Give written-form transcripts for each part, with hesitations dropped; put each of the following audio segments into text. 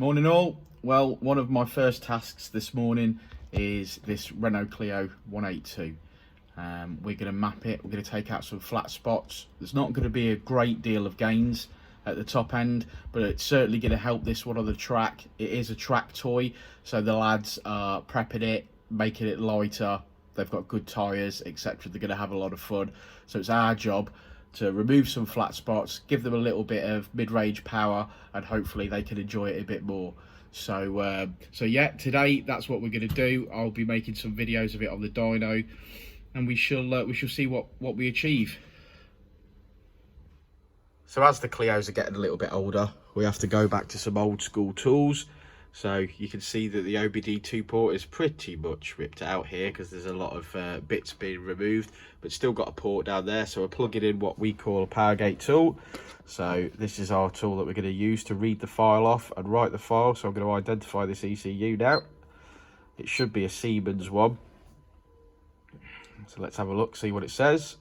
Morning all. Well, one of my first tasks this morning is this Renault Clio 182. We're going to map it, we're going to take out some flat spots. There's not going to be a great deal of gains at the top end, but it's certainly going to help this one on the track. It is a track toy, so the lads are prepping it, making it lighter. They've got good tyres, etc. They're going to have a lot of fun. So it's our job to remove some flat spots, give them a little bit of mid-range power, and hopefully they can enjoy it a bit more. So yeah, today that's what we're going to do. I'll be making some videos of it on the dyno, and we shall see what we achieve. So as the Clios are getting a little bit older, we have to go back to some old school tools. So you can see that the OBD2 port is pretty much ripped out here because there's a lot of bits being removed, but still got a port down there. So we're plugging in what we call a power gate tool. So this is our tool that we're going to use to read the file off and write the file. So I'm going to identify this ECU now. It should be a Siemens one. So let's have a look, see what it says.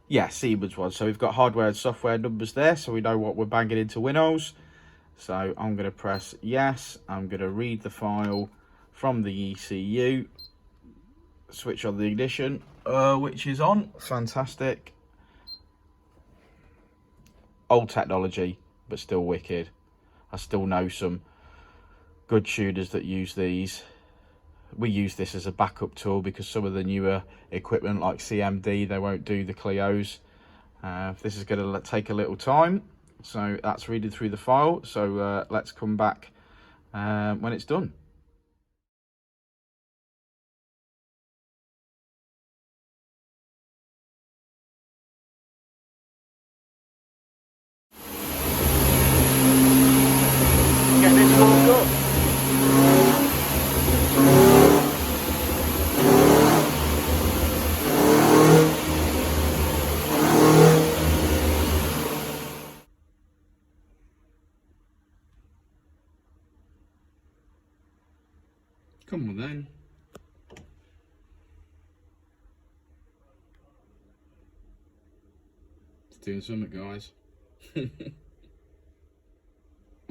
Yeah, Siemens one. So we've got hardware and software numbers there, so we know what we're banging into Windows. So I'm going to press yes. I'm going to read the file from the ECU. Switch on the ignition, which is on. Fantastic. Old technology, but still wicked. I still know some good tuners that use these. We use this as a backup tool because some of the newer equipment like CMD, they won't do the Clios. This is going to take a little time. So that's reading through the file. So let's come back when it's done. Get this warmed up. Come on then. It's doing something, guys.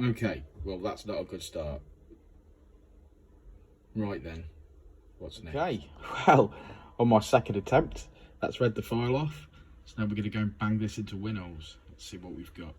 Okay, well that's not a good start. Right then, what's next? Okay, well, on my second attempt, that's read the file off. So now we're going to go and bang this into Windows. Let's see what we've got.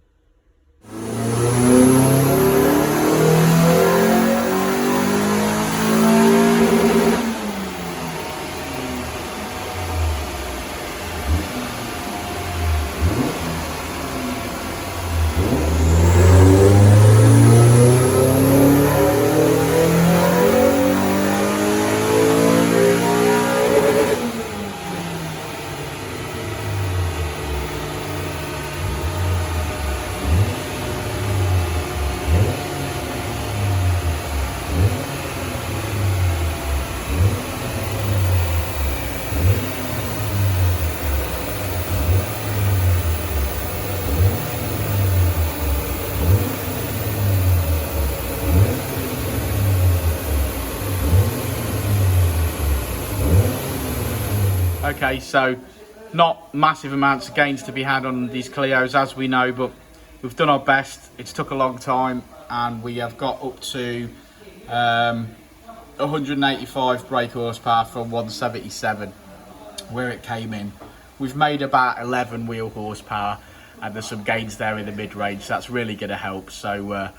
Okay, so not massive amounts of gains to be had on these Clios, as we know, but we've done our best. It's took a long time, and we have got up to 185 brake horsepower from 177, where it came in. We've made about 11 wheel horsepower, and there's some gains there in the mid-range, so that's really going to help. So,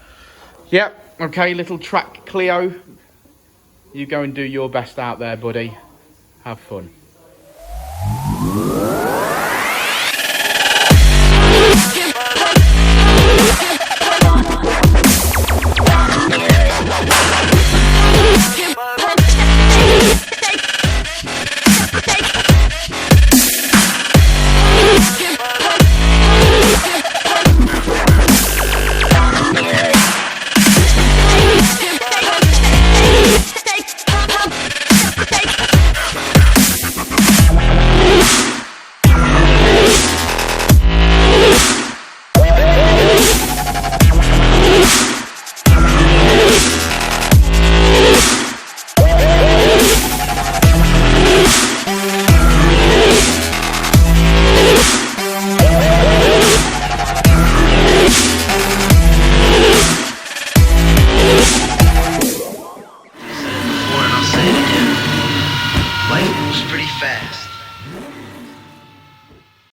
yeah, okay, little track Clio. You go and do your best out there, buddy. Have fun.